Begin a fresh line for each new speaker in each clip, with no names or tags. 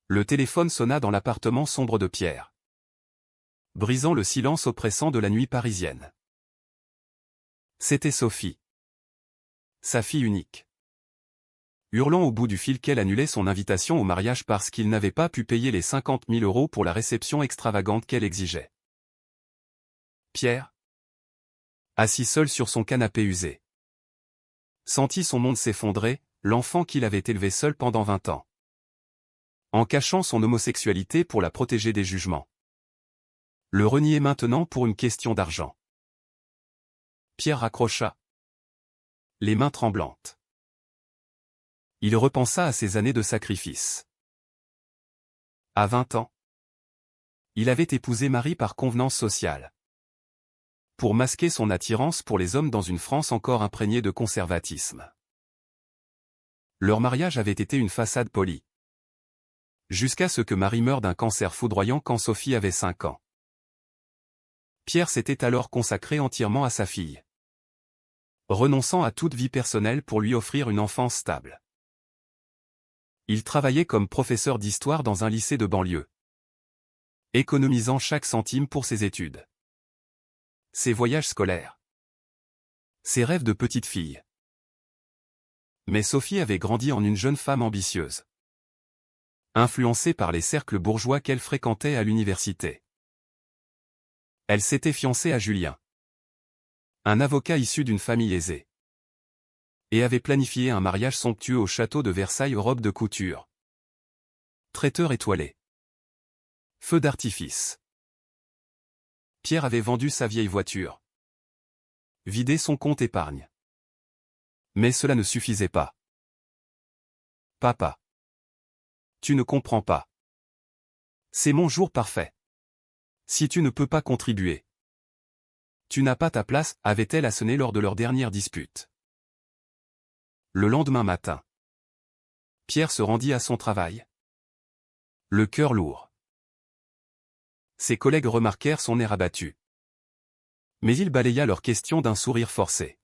Le téléphone sonna dans l'appartement sombre de Pierre, brisant le silence oppressant de la nuit parisienne. C'était Sophie, sa fille unique. Hurlant au bout du fil qu'elle annulait son invitation au mariage parce qu'il n'avait pas pu payer les 50 000 € pour la réception extravagante qu'elle exigeait. Pierre, assis seul sur son canapé usé, sentit son monde s'effondrer, l'enfant qu'il avait élevé seul pendant 20 ans. En cachant son homosexualité pour la protéger des jugements. Le renier maintenant pour une question d'argent. Pierre raccrocha, les mains tremblantes. Il repensa à ses années de sacrifice. À 20 ans, il avait épousé Marie par convenance sociale. Pour masquer son attirance pour les hommes dans une France encore imprégnée de conservatisme. Leur mariage avait été une façade polie. Jusqu'à ce que Marie meure d'un cancer foudroyant quand Sophie avait 5 ans. Pierre s'était alors consacré entièrement à sa fille, renonçant à toute vie personnelle pour lui offrir une enfance stable. Il travaillait comme professeur d'histoire dans un lycée de banlieue, économisant chaque centime pour ses études, ses voyages scolaires, ses rêves de petite fille. Mais Sophie avait grandi en une jeune femme ambitieuse, influencée par les cercles bourgeois qu'elle fréquentait à l'université. Elle s'était fiancée à Julien, un avocat issu d'une famille aisée, et avait planifié un mariage somptueux au château de Versailles aux robes de couture, traiteur étoilé, feux d'artifice. Pierre avait vendu sa vieille voiture, vidé son compte épargne. Mais cela ne suffisait pas. Papa, tu ne comprends pas. C'est mon jour parfait. Si tu ne peux pas contribuer, tu n'as pas ta place, avait-elle asséné lors de leur dernière dispute. Le lendemain matin, Pierre se rendit à son travail, le cœur lourd. Ses collègues remarquèrent son air abattu. Mais il balaya leurs questions d'un sourire forcé.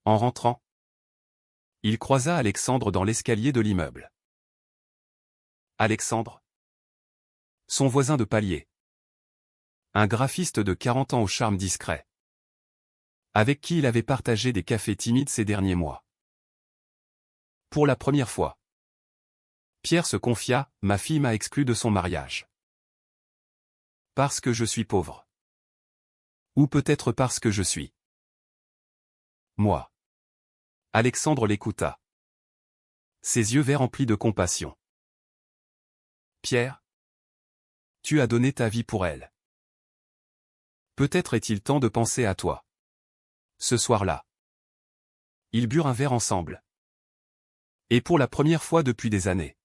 En rentrant, il croisa Alexandre dans l'escalier de l'immeuble. Alexandre, son voisin de palier. Un graphiste de 40 ans au charme discret, avec qui il avait partagé des cafés timides ces derniers mois. Pour la première fois, Pierre se confia, ma fille m'a exclu de son mariage. Parce que je suis pauvre. Ou peut-être parce que je suis. Moi. Alexandre l'écouta. Ses yeux verts remplis de compassion. Pierre, tu as donné ta vie pour elle. Peut-être est-il temps de penser à toi. Ce soir-là, ils burent un verre ensemble. Et pour la première fois depuis des années,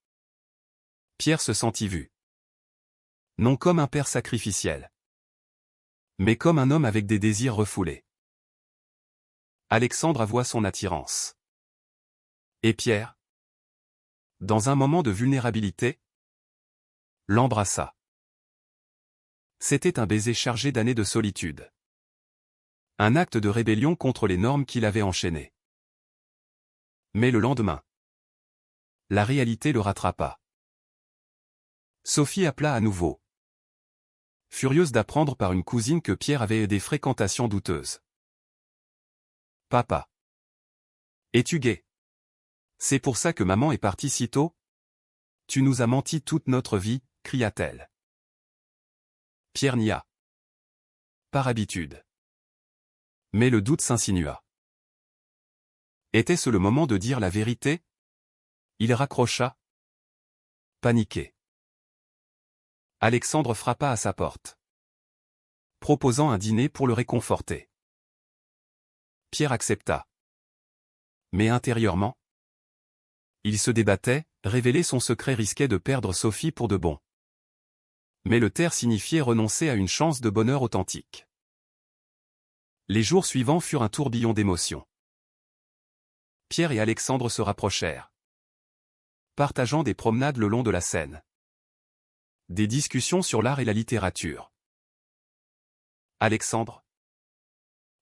Pierre se sentit vu. Non comme un père sacrificiel, mais comme un homme avec des désirs refoulés. Alexandre avoua son attirance. Et Pierre, dans un moment de vulnérabilité, l'embrassa. C'était un baiser chargé d'années de solitude. Un acte de rébellion contre les normes qui l'avaient enchaîné. Mais le lendemain, la réalité le rattrapa. Sophie appela à nouveau, furieuse d'apprendre par une cousine que Pierre avait des fréquentations douteuses. Papa, es-tu gai? C'est pour ça que maman est partie si tôt? Tu nous as menti toute notre vie, cria-t-elle. Pierre nia. Par habitude. Mais le doute s'insinua. Était-ce le moment de dire la vérité? Il raccrocha. Paniqué. Alexandre frappa à sa porte, proposant un dîner pour le réconforter. Pierre accepta. Mais intérieurement, il se débattait, révéler son secret risquait de perdre Sophie pour de bon. Mais le taire signifiait renoncer à une chance de bonheur authentique. Les jours suivants furent un tourbillon d'émotions. Pierre et Alexandre se rapprochèrent, partageant des promenades le long de la Seine. Des discussions sur l'art et la littérature. Alexandre,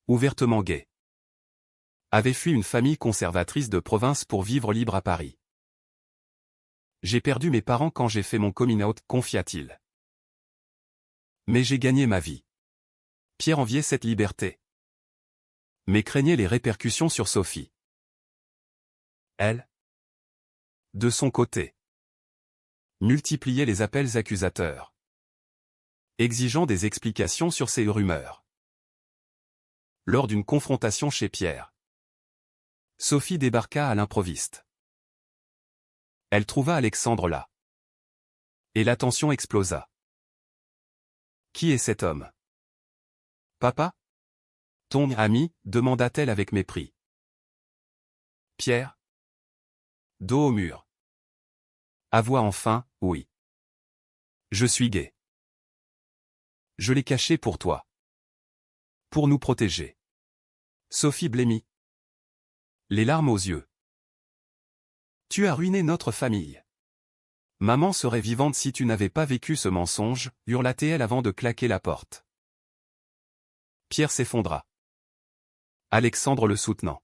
ouvertement gai, avait fui une famille conservatrice de province pour vivre libre à Paris. J'ai perdu mes parents quand j'ai fait mon coming out, confia-t-il. Mais j'ai gagné ma vie. Pierre enviait cette liberté. Mais craignait les répercussions sur Sophie. Elle, de son côté, multipliait les appels accusateurs, exigeant des explications sur ces rumeurs. Lors d'une confrontation chez Pierre, Sophie débarqua à l'improviste. Elle trouva Alexandre là. Et la tension explosa. Qui est cet homme? Papa? Ton ami, demanda-t-elle avec mépris. Pierre? Dos au mur. Avoua enfin, oui. Je suis gay. Je l'ai caché pour toi. Pour nous protéger. Sophie blêmit. Les larmes aux yeux. Tu as ruiné notre famille. Maman serait vivante si tu n'avais pas vécu ce mensonge, hurla-t-elle avant de claquer la porte. Pierre s'effondra. Alexandre le soutenant.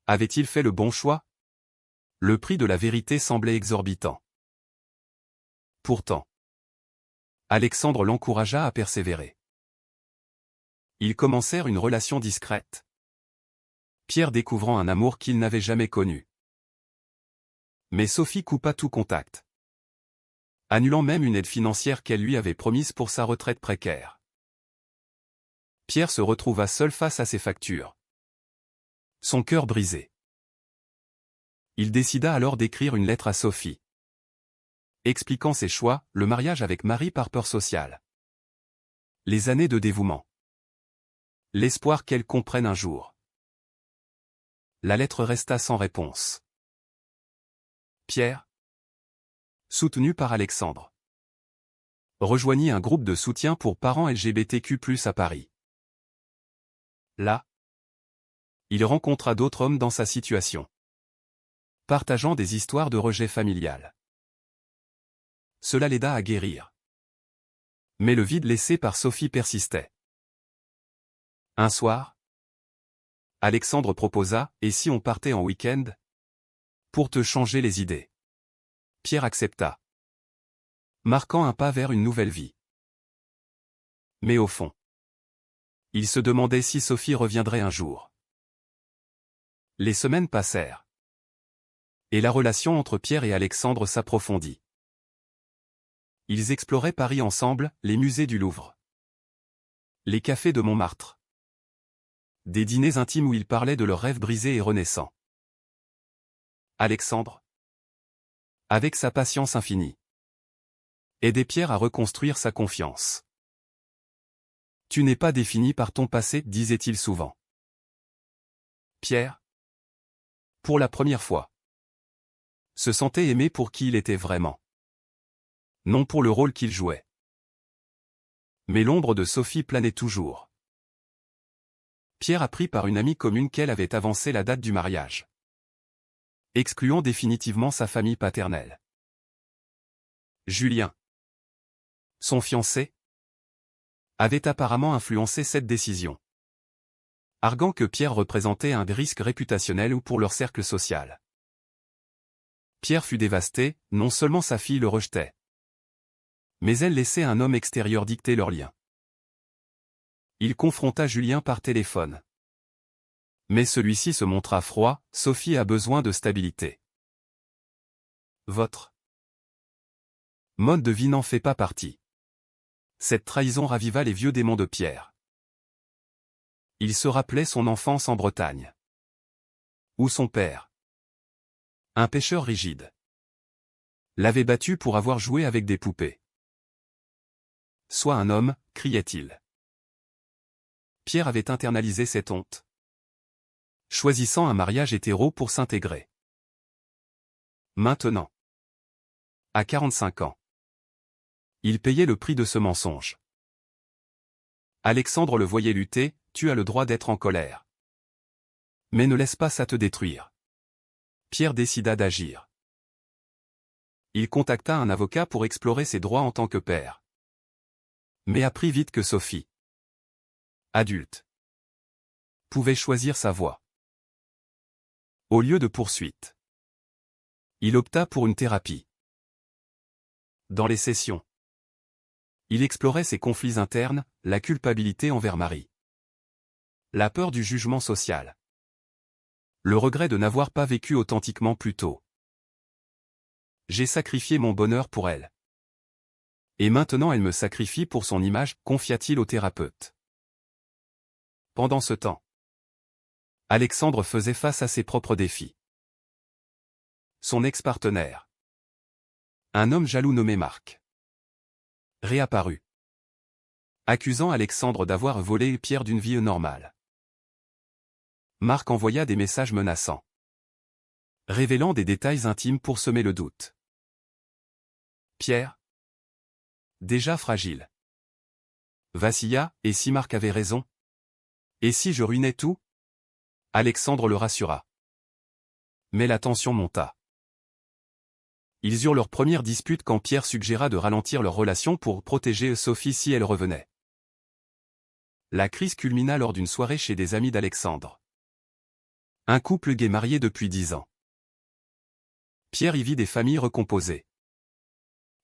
Avait-il fait le bon choix? Le prix de la vérité semblait exorbitant. Pourtant, Alexandre l'encouragea à persévérer. Ils commencèrent une relation discrète. Pierre découvrant un amour qu'il n'avait jamais connu. Mais Sophie coupa tout contact, annulant même une aide financière qu'elle lui avait promise pour sa retraite précaire. Pierre se retrouva seul face à ses factures. Son cœur brisé. Il décida alors d'écrire une lettre à Sophie, expliquant ses choix, le mariage avec Marie par peur sociale, les années de dévouement, l'espoir qu'elle comprenne un jour. La lettre resta sans réponse. Pierre, soutenu par Alexandre, rejoignit un groupe de soutien pour parents LGBTQ+ à Paris. Là, il rencontra d'autres hommes dans sa situation, partageant des histoires de rejet familial. Cela l'aida à guérir. Mais le vide laissé par Sophie persistait. Un soir, Alexandre proposa, et si on partait en week-end? Pour te changer les idées. Pierre accepta, marquant un pas vers une nouvelle vie. Mais au fond, il se demandait si Sophie reviendrait un jour. Les semaines passèrent. Et la relation entre Pierre et Alexandre s'approfondit. Ils exploraient Paris ensemble, les musées du Louvre, les cafés de Montmartre. Des dîners intimes où ils parlaient de leurs rêves brisés et renaissants. Alexandre, avec sa patience infinie, aidait Pierre à reconstruire sa confiance. Tu n'es pas défini par ton passé, disait-il souvent. Pierre, pour la première fois, se sentait aimé pour qui il était vraiment. Non pour le rôle qu'il jouait. Mais l'ombre de Sophie planait toujours. Pierre apprit par une amie commune qu'elle avait avancé la date du mariage, excluant définitivement sa famille paternelle. Julien, son fiancé, avait apparemment influencé cette décision, arguant que Pierre représentait un risque réputationnel ou pour leur cercle social. Pierre fut dévasté, non seulement sa fille le rejetait, mais elle laissait un homme extérieur dicter leurs liens. Il confronta Julien par téléphone. Mais celui-ci se montra froid, Sophie a besoin de stabilité. Votre mode de vie n'en fait pas partie. Cette trahison raviva les vieux démons de Pierre. Il se rappelait son enfance en Bretagne, où son père, un pêcheur rigide, l'avait battu pour avoir joué avec des poupées. Sois un homme, criait-il. Pierre avait internalisé cette honte, choisissant un mariage hétéro pour s'intégrer. Maintenant, à 45 ans, il payait le prix de ce mensonge. Alexandre le voyait lutter, tu as le droit d'être en colère. Mais ne laisse pas ça te détruire. Pierre décida d'agir. Il contacta un avocat pour explorer ses droits en tant que père. Mais apprit vite que Sophie, adulte, pouvait choisir sa voie. Au lieu de poursuite, Il opta pour une thérapie. Dans les sessions, il explorait ses conflits internes, la culpabilité envers Marie, la peur du jugement social, le regret de n'avoir pas vécu authentiquement plus tôt. J'ai sacrifié mon bonheur pour elle. Et maintenant elle me sacrifie pour son image, confia-t-il au thérapeute. Pendant ce temps, Alexandre faisait face à ses propres défis. Son ex-partenaire, un homme jaloux nommé Marc, réapparut, accusant Alexandre d'avoir volé Pierre d'une vie normale. Marc envoya des messages menaçants, révélant des détails intimes pour semer le doute. Pierre, déjà fragile, vacilla, et si Marc avait raison? Et si je ruinais tout? Alexandre le rassura. Mais la tension monta. Ils eurent leur première dispute quand Pierre suggéra de ralentir leur relation pour protéger Sophie si elle revenait. La crise culmina lors d'une soirée chez des amis d'Alexandre. Un couple gay marié depuis 10 ans. Pierre y vit des familles recomposées.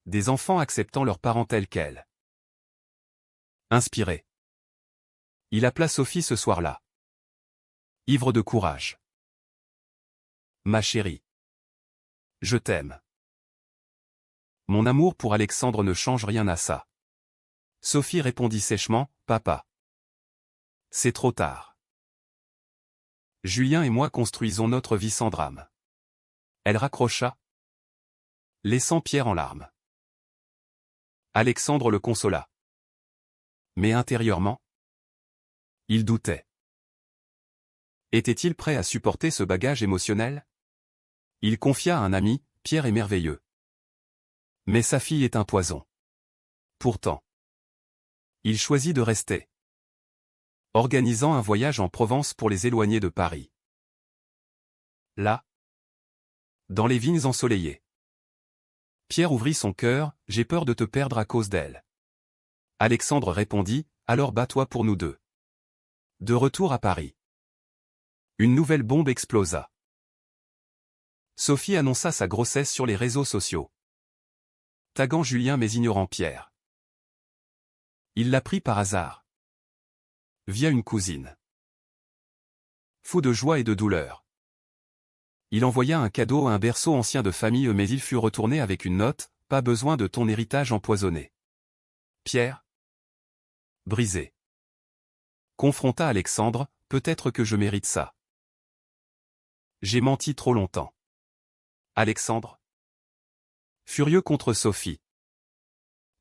Des enfants acceptant leurs parents tels quels. Inspiré, il appela Sophie ce soir-là. Ivre de courage. Ma chérie. Je t'aime. Mon amour pour Alexandre ne change rien à ça. Sophie répondit sèchement, papa. C'est trop tard. Julien et moi construisons notre vie sans drame. Elle raccrocha, laissant Pierre en larmes. Alexandre le consola. Mais intérieurement, il doutait. Était-il prêt à supporter ce bagage émotionnel? Il confia à un ami, Pierre est merveilleux. Mais sa fille est un poison. Pourtant, il choisit de rester, organisant un voyage en Provence pour les éloigner de Paris. Là, dans les vignes ensoleillées, Pierre ouvrit son cœur, j'ai peur de te perdre à cause d'elle. Alexandre répondit, alors bats-toi pour nous deux. De retour à Paris, une nouvelle bombe explosa. Sophie annonça sa grossesse sur les réseaux sociaux, taguant Julien mais ignorant Pierre. Il l'apprit par hasard, via une cousine. Fou de joie et de douleur, il envoya un cadeau à un berceau ancien de famille mais il fut retourné avec une note, pas besoin de ton héritage empoisonné. Pierre, brisé, confronta Alexandre, peut-être que je mérite ça. J'ai menti trop longtemps. Alexandre, furieux contre Sophie,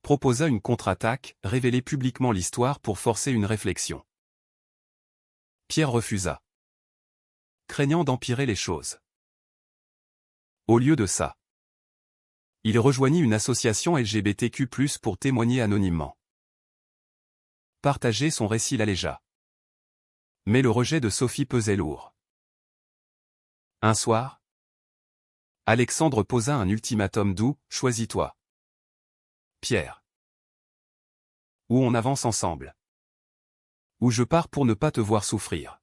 proposa une contre-attaque, révéler publiquement l'histoire pour forcer une réflexion. Pierre refusa, craignant d'empirer les choses. Au lieu de ça, il rejoignit une association LGBTQ+, pour témoigner anonymement. Partager son récit l'allégea. Mais le rejet de Sophie pesait lourd. Un soir, Alexandre posa un ultimatum doux, choisis-toi. Pierre. Ou on avance ensemble. Ou je pars pour ne pas te voir souffrir.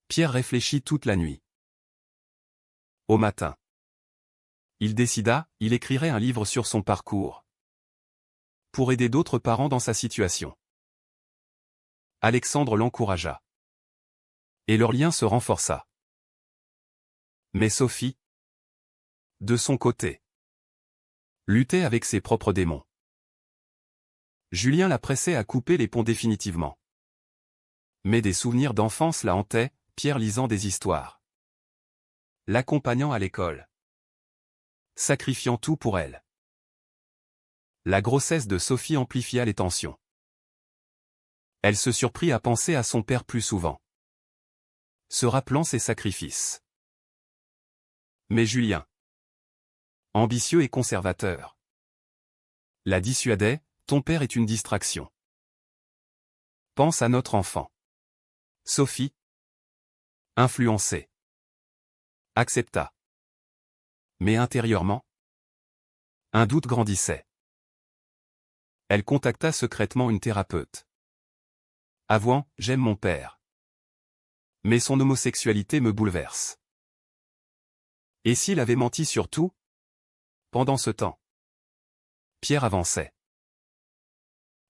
Pierre réfléchit toute la nuit. Au matin, il décida, il écrirait un livre sur son parcours, pour aider d'autres parents dans sa situation. Alexandre l'encouragea. Et leur lien se renforça. Mais Sophie, de son côté, luttait avec ses propres démons. Julien la pressait à couper les ponts définitivement. Mais des souvenirs d'enfance la hantaient, Pierre lisant des histoires, l'accompagnant à l'école, sacrifiant tout pour elle. La grossesse de Sophie amplifia les tensions. Elle se surprit à penser à son père plus souvent, se rappelant ses sacrifices. Mais Julien, ambitieux et conservateur, la dissuadait, ton père est une distraction. Pense à notre enfant. Sophie, influencée, accepta. Mais intérieurement, un doute grandissait. Elle contacta secrètement une thérapeute. Avouant, j'aime mon père. Mais son homosexualité me bouleverse. Et s'il avait menti sur tout? Pendant ce temps, Pierre avançait.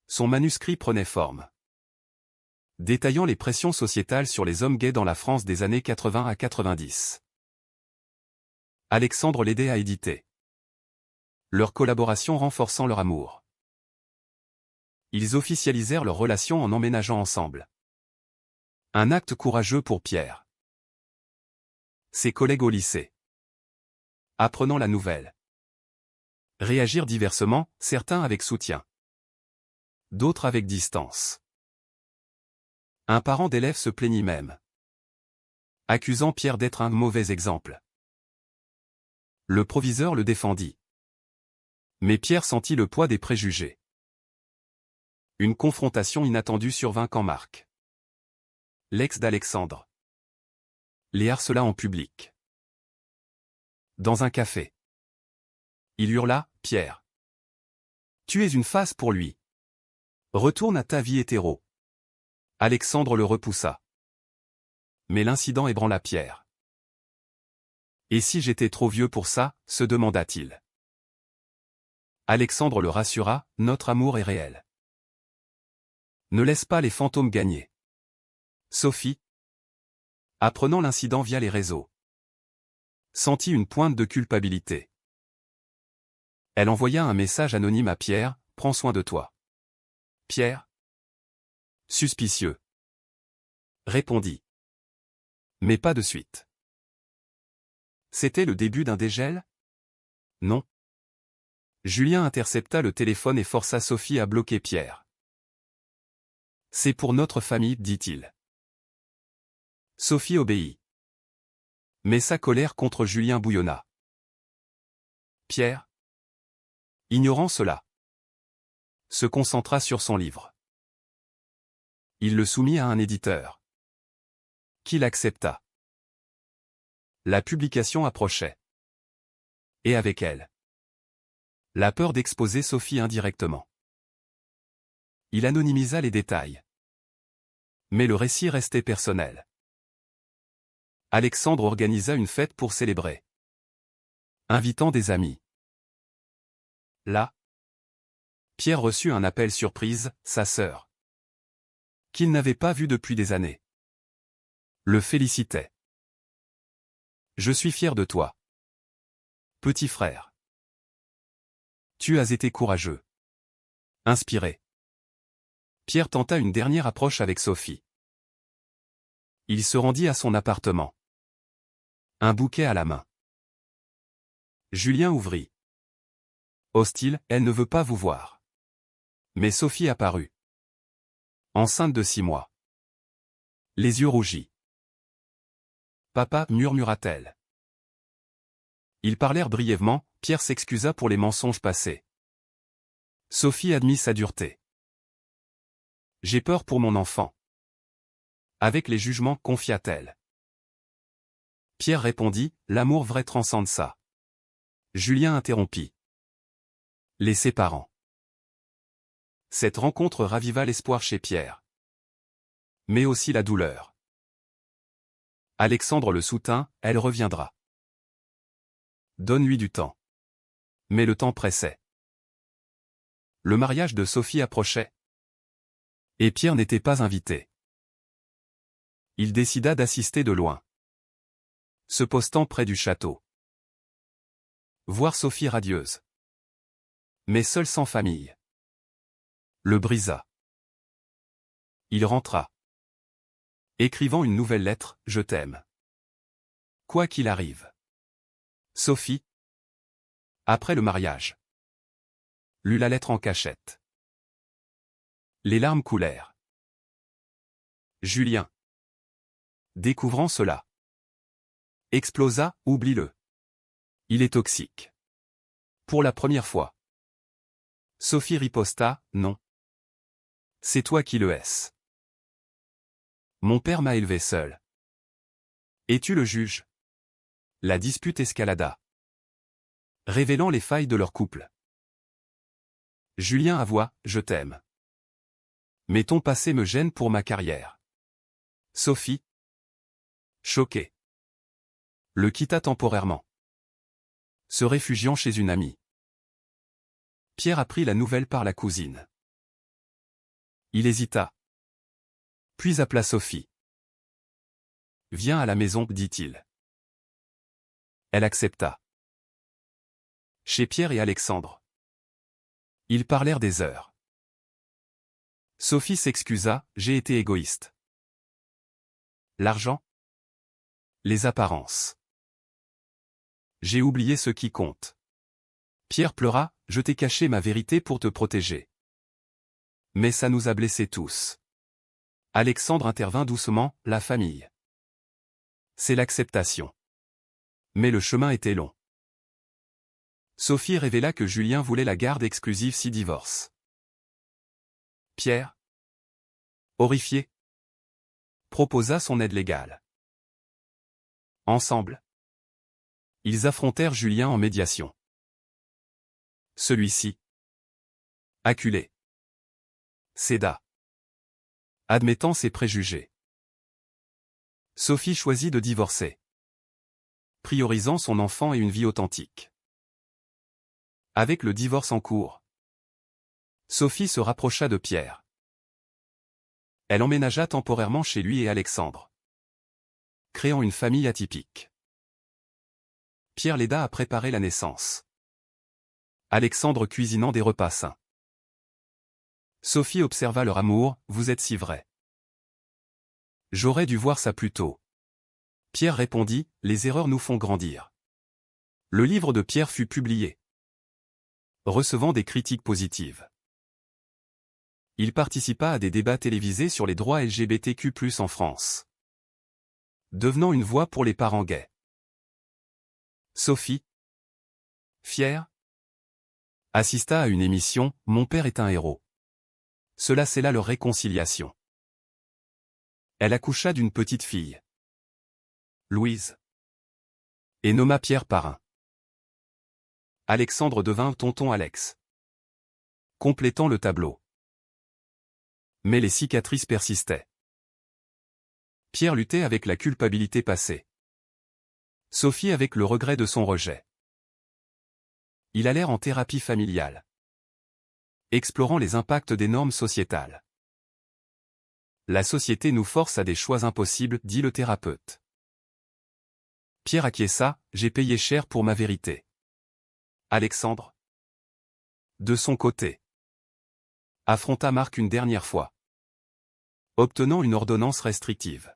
Son manuscrit prenait forme, détaillant les pressions sociétales sur les hommes gays dans la France des années 80 à 90. Alexandre l'aidait à éditer, leur collaboration renforçant leur amour. Ils officialisèrent leur relation en emménageant ensemble. Un acte courageux pour Pierre. Ses collègues au lycée, apprenant la nouvelle, réagirent diversement, certains avec soutien, d'autres avec distance. Un parent d'élève se plaignit même, accusant Pierre d'être un mauvais exemple. Le proviseur le défendit. Mais Pierre sentit le poids des préjugés. Une confrontation inattendue survint quand Marc, l'ex d'Alexandre, les harcela en public. Dans un café, il hurla, « Pierre, tu es une farce pour lui. Retourne à ta vie hétéro. » Alexandre le repoussa. Mais l'incident ébranla Pierre. « Et si j'étais trop vieux pour ça ?» se demanda-t-il. Alexandre le rassura, « Notre amour est réel. Ne laisse pas les fantômes gagner. » Sophie, apprenant l'incident via les réseaux, sentit une pointe de culpabilité. Elle envoya un message anonyme à Pierre, « Prends soin de toi. » Pierre, suspicieux, répondit. Mais pas de suite. C'était le début d'un dégel? Non. Julien intercepta le téléphone et força Sophie à bloquer Pierre. « C'est pour notre famille, dit-il. » Sophie obéit. Mais sa colère contre Julien bouillonna. Pierre, ignorant cela, se concentra sur son livre. Il le soumit à un éditeur, qui l'accepta. La publication approchait. Et avec elle, la peur d'exposer Sophie indirectement. Il anonymisa les détails. Mais le récit restait personnel. Alexandre organisa une fête pour célébrer, invitant des amis. Là, Pierre reçut un appel surprise, sa sœur, qu'il n'avait pas vue depuis des années, le félicitait. « Je suis fier de toi, petit frère. Tu as été courageux. Inspiré. » Pierre tenta une dernière approche avec Sophie. Il se rendit à son appartement, un bouquet à la main. Julien ouvrit. Hostile, « Elle ne veut pas vous voir. » Mais Sophie apparut, enceinte de 6 mois, les yeux rougis. « Papa, » murmura-t-elle. Ils parlèrent brièvement, Pierre s'excusa pour les mensonges passés. Sophie admit sa dureté. « J'ai peur pour mon enfant. » Avec les jugements, confia-t-elle. Pierre répondit, « L'amour vrai transcende ça. » Julien interrompit, les séparant. Cette rencontre raviva l'espoir chez Pierre, mais aussi la douleur. Alexandre le soutint, « Elle reviendra. Donne-lui du temps. » Mais le temps pressait. Le mariage de Sophie approchait. Et Pierre n'était pas invité. Il décida d'assister de loin, se postant près du château. Voir Sophie radieuse, mais seule sans famille, le brisa. Il rentra, écrivant une nouvelle lettre, « Je t'aime. Quoi qu'il arrive. » Sophie, après le mariage, lut la lettre en cachette. Les larmes coulèrent. Julien, découvrant cela, explosa, « Oublie-le. Il est toxique. » Pour la première fois. Sophie riposta, « Non. C'est toi qui le es. Mon père m'a élevé seul. Et tu le juges. » La dispute escalada, révélant les failles de leur couple. Julien avoua, « Je t'aime. Mais ton passé me gêne pour ma carrière. » Sophie, choquée, le quitta temporairement. se réfugiant chez une amie. Pierre apprit la nouvelle par la cousine. Il hésita. Puis appela Sophie. « Viens à la maison, dit-il. » Elle accepta. Chez Pierre et Alexandre. Ils parlèrent des heures. Sophie s'excusa, « J'ai été égoïste. L'argent? Les apparences. J'ai oublié ce qui compte. » Pierre pleura, « Je t'ai caché ma vérité pour te protéger. Mais ça nous a blessés tous. » Alexandre intervint doucement, « La famille. C'est l'acceptation. » Mais le chemin était long. Sophie révéla que Julien voulait la garde exclusive si divorce. Pierre, horrifié, proposa son aide légale. Ensemble, ils affrontèrent Julien en médiation. Celui-ci, acculé, céda, admettant ses préjugés. Sophie choisit de divorcer, priorisant son enfant et une vie authentique. Avec le divorce en cours, Sophie se rapprocha de Pierre. Elle emménagea temporairement chez lui et Alexandre, créant une famille atypique. Pierre l'aida à préparer la naissance, Alexandre cuisinant des repas sains. Sophie observa leur amour, « Vous êtes si vrai. J'aurais dû voir ça plus tôt. » Pierre répondit, « Les erreurs nous font grandir. » Le livre de Pierre fut publié, recevant des critiques positives. Il participa à des débats télévisés sur les droits LGBTQ+ en France, devenant une voix pour les parents gays. Sophie, fière, assista à une émission « Mon père est un héros ». Cela scella leur réconciliation. Elle accoucha d'une petite fille, Louise, et nomma Pierre parrain. Alexandre devint tonton Alex, complétant le tableau. Mais les cicatrices persistaient. Pierre luttait avec la culpabilité passée, Sophie avec le regret de son rejet. Ils allèrent en thérapie familiale, explorant les impacts des normes sociétales. La société nous force à des choix impossibles, dit le thérapeute. Pierre acquiesça, « J'ai payé cher pour ma vérité. » Alexandre, de son côté, affronta Marc une dernière fois, obtenant une ordonnance restrictive.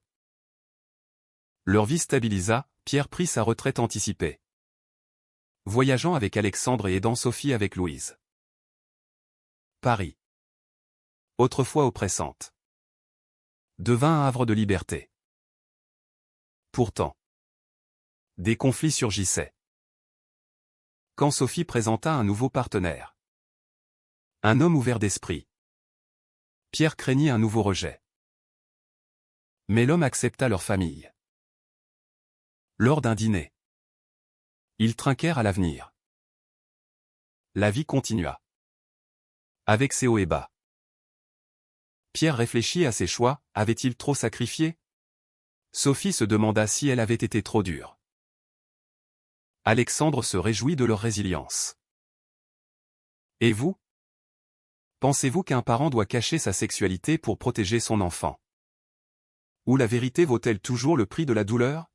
Leur vie stabilisa, Pierre prit sa retraite anticipée, voyageant avec Alexandre et aidant Sophie avec Louise. Paris, autrefois oppressante, devint un havre de liberté. Pourtant, des conflits surgissaient. Quand Sophie présenta un nouveau partenaire, un homme ouvert d'esprit, Pierre craignit un nouveau rejet. Mais l'homme accepta leur famille. Lors d'un dîner, ils trinquèrent à l'avenir. La vie continua, avec ses hauts et bas. Pierre réfléchit à ses choix, avait-il trop sacrifié? Sophie se demanda si elle avait été trop dure. Alexandre se réjouit de leur résilience. Et vous? Pensez-vous qu'un parent doit cacher sa sexualité pour protéger son enfant? Ou la vérité vaut-elle toujours le prix de la douleur?